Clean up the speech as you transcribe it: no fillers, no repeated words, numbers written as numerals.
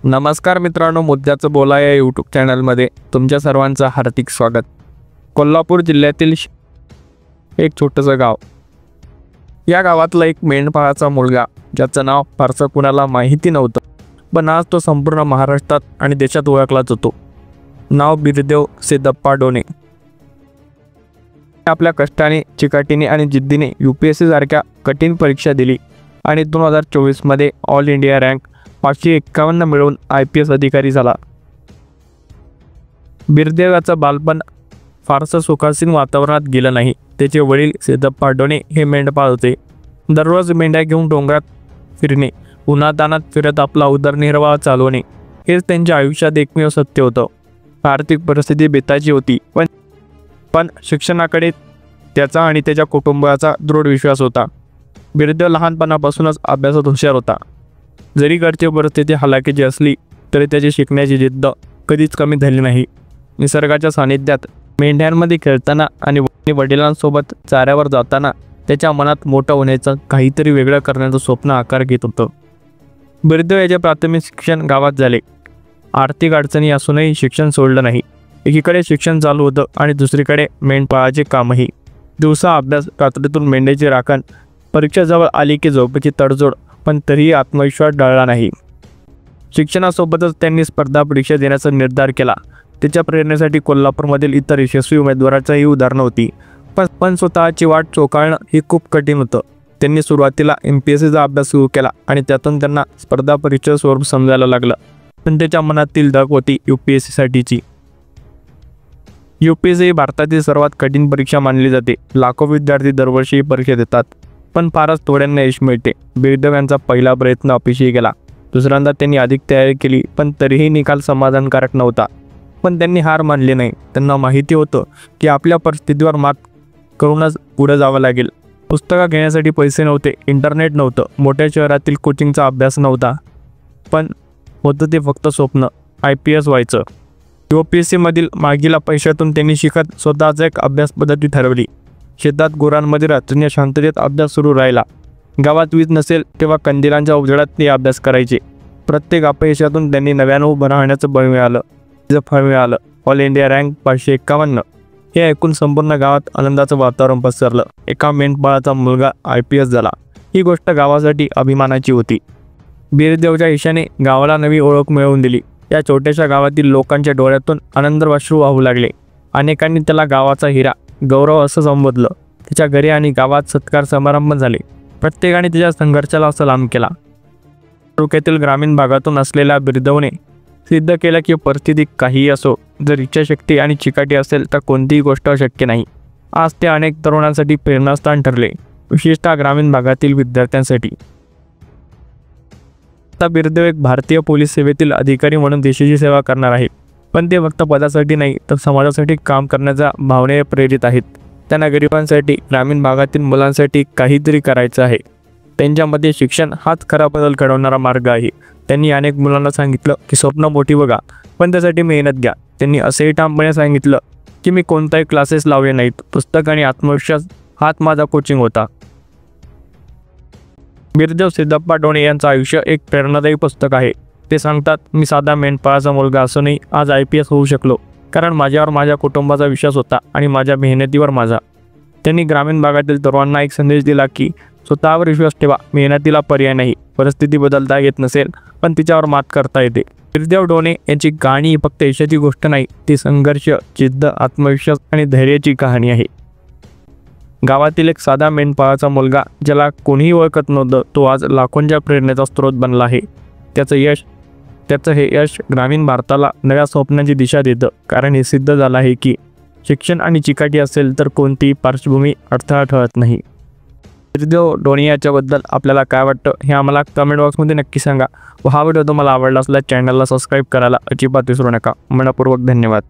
नमस्कार मित्रांनो, मुद्द्याचं बोला या यूट्यूब चॅनलमध्ये तुमच्या सर्वांचं हार्दिक स्वागत। कोल्हापूर जिल्ह्यातील एक छोटंसं गाव, या गावातला एक मेंढपाळाचा मुलगा ज्याचं नाव फारसं कुणाला माहिती नव्हतं, पण आज तो संपूर्ण महाराष्ट्रात आणि देशात ओळखला जातो। नाव बिरदेव सिद्धप्पा डोणे। आपल्या कष्टाने, चिकाटीने आणि जिद्दीने UPSC सारख्या कठीण परीक्षा दिली आणि 2024 मध्ये ऑल इंडिया रँक 551 मिळवून IPS अधिकारी झाला। बिरदेवाचं बालपण फारसं सुखासीन वातावरणात गेलं नाही। त्याचे वडील सिद्धप्पा डोणे हे मेंढपाळ होते। दररोज मेंढ्या घेऊन डोंगरात फिरणे, उन्हातानात फिरत आपला उदरनिर्वाह चालवणे हेच त्यांच्या आयुष्यात एकमेव सत्य होतं। आर्थिक परिस्थिती बेताची होती, पण शिक्षणाकडे त्याचा आणि त्याच्या कुटुंबाचा दृढ विश्वास होता। बिरदेव लहानपणापासूनच अभ्यासात हुशार होता। जरी घरची परिस्थिती हलाखीची असली तरी त्याची शिकण्याची जिद्द कधीच कमी झाली नाही। निसर्गाच्या सानिध्यात मेंढ्यांमध्ये खेळताना आणि वडिलांसोबत चाऱ्यावर जाताना त्याच्या मनात मोठं होण्याचं, काहीतरी वेगळं करण्याचं स्वप्न आकार घेत होतं। बिरदेव याचे प्राथमिक शिक्षण गावात झाले। आर्थिक अडचणी असूनही शिक्षण सोडलं नाही। एकीकडे शिक्षण चालू होतं आणि दुसरीकडे मेंढपाळाचे कामही। दिवसा अभ्यास, रात्रीतून मेंढ्याची राखण, परीक्षा जवळ आली की झोपेची तडजोड, पण तरीही आत्मविश्वास डळला नाही। शिक्षणासोबतच त्यांनी स्पर्धा परीक्षा देण्याचा निर्धार केला। त्याच्या प्रेरणेसाठी कोल्हापूरमधील इतर यशस्वी उमेदवारांचीही उदाहरणं होती, पण स्वतःची वाट चोखाळणं हे खूप कठीण होतं। त्यांनी सुरुवातीला MPSCचा अभ्यास सुरू केला आणि त्यातून त्यांना स्पर्धा परीक्षेचं स्वरूप समजायला लागलं, पण त्याच्या मनातील धग होती UPSC साठीची। UPSC ही भारतातील सर्वात कठीण परीक्षा मानली जाते। लाखो विद्यार्थी दरवर्षी परीक्षा देतात, पण फारच थोड्यांना यश मिळते। बिरदेव यांचा पहिला प्रयत्न अपयशी गेला। दुसऱ्यांदा त्यांनी अधिक तयारी केली, पण तरीही निकाल समाधानकारक नव्हता। पण त्यांनी हार मानली नाही। त्यांना माहिती होतं की आपल्या परिस्थितीवर मात करूनच पुढे जावं लागेल। पुस्तकं घेण्यासाठी पैसे नव्हते, इंटरनेट नव्हतं, मोठ्या शहरातील कोचिंगचा अभ्यास नव्हता, पण होतं ते फक्त स्वप्न, IPS व्हायचं। UPSC मधील मागील पैशातून त्यांनी शिकत स्वतःच एक अभ्यास पद्धती ठरवली। शेतात गुरांमध्ये रात्रीच्या शांततेत अभ्यास सुरू राहिला। गावात वीज नसेल तेव्हा कंदिलांच्या उजेडात ते अभ्यास करायचे। प्रत्येक अपयशातून त्यांनी नव्यानं उभं राहण्याचं बळ मिळालं, फळ मिळालं। ऑल इंडिया रँक 551 हे ऐकून संपूर्ण गावात आनंदाचं वातावरण पसरलं। एका मेंढपाळाचा मुलगा IPS झाला, ही गोष्ट गावासाठी अभिमानाची होती। बिरदेवच्या यशाने गावाला नवी ओळख मिळवून दिली। या छोट्याशा गावातील लोकांच्या डोळ्यातून आनंदाश्रू वाहू लागले। अनेकांनी त्याला गावाचा हिरा, गौरव असं संबोधलं। त्याच्या घरी आणि गावात सत्कार समारंभ झाले। प्रत्येकाने त्याच्या संघर्षाला सलाम केला। तालुक्यातील ग्रामीण भागातून असलेल्या बिरदेवने सिद्ध केलं की परिस्थिती काहीही असो, जर इच्छाशक्ती आणि चिकाटी असेल तर कोणतीही गोष्ट अशक्य नाही। आज ते अनेक तरुणांसाठी प्रेरणास्थान ठरले, विशेषतः ग्रामीण भागातील विद्यार्थ्यांसाठी। आता बिरदेव एक भारतीय पोलीस सेवेतील अधिकारी म्हणून देशाची सेवा करणार आहे, पण ते फक्त पदासाठी नाही तर समाजासाठी काम करण्याच्या भावनेने प्रेरित आहेत। त्यांना गरिबांसाठी, ग्रामीण भागातील मुलांसाठी काहीतरी करायचं आहे। त्यांच्यामध्ये शिक्षण हाच खरा बदल घडवणारा मार्ग आहे। त्यांनी अनेक मुलांना सांगितलं की स्वप्न मोठी बघा, पण त्यासाठी मेहनत घ्या। त्यांनी असेही ठामपणे सांगितलं की मी कोणताही क्लासेस लावले नाहीत, पुस्तक आणि आत्मविश्वास हाच माझा कोचिंग होता। बिरदेव सिद्धप्पा डोणे यांचं आयुष्य एक प्रेरणादायी पुस्तक आहे। ते सांगतात, मी साधा मेंढपाळाचा मुलगा असूनही आज IPS होऊ शकलो, कारण माझ्यावर माझ्या कुटुंबाचा विश्वास होता आणि माझ्या मेहनतीवर माझा। त्यांनी ग्रामीण भागातील तरुणांना एक संदेश दिला की स्वतःवर विश्वास ठेवा, मेहनतीला पर्याय नाही। परिस्थिती बदलता येत नसेल, पण तिच्यावर मात करता येते। बिरदेव डोणे यांची कहाणी फक्त यशाची गोष्ट नाही, ती संघर्ष, जिद्द, आत्मविश्वास आणि धैर्याची कहाणी आहे। गावातील एक साधा मेंढपाळाचा मुलगा ज्याला कोणीही ओळखत नव्हतं, तो आज लाखोंच्या प्रेरणेचा स्रोत बनला आहे। त्याचं हे यश ग्रामीण भारताला नव्या स्वप्नांची दिशा देतं, कारण हे सिद्ध झालं आहे की शिक्षण आणि चिकाटी असेल तर कोणतीही पार्श्वभूमी अडथळा ठरत नाही। बिरदेव डोणे याच्याबद्दल आपल्याला काय वाटतं हे आम्हाला कमेंट बॉक्समध्ये नक्की सांगा। व हा व्हिडिओ तुम्हाला आवडला असल्यास चॅनलला सबस्क्राईब करायला अजिबात विसरू नका। मनपूर्वक धन्यवाद।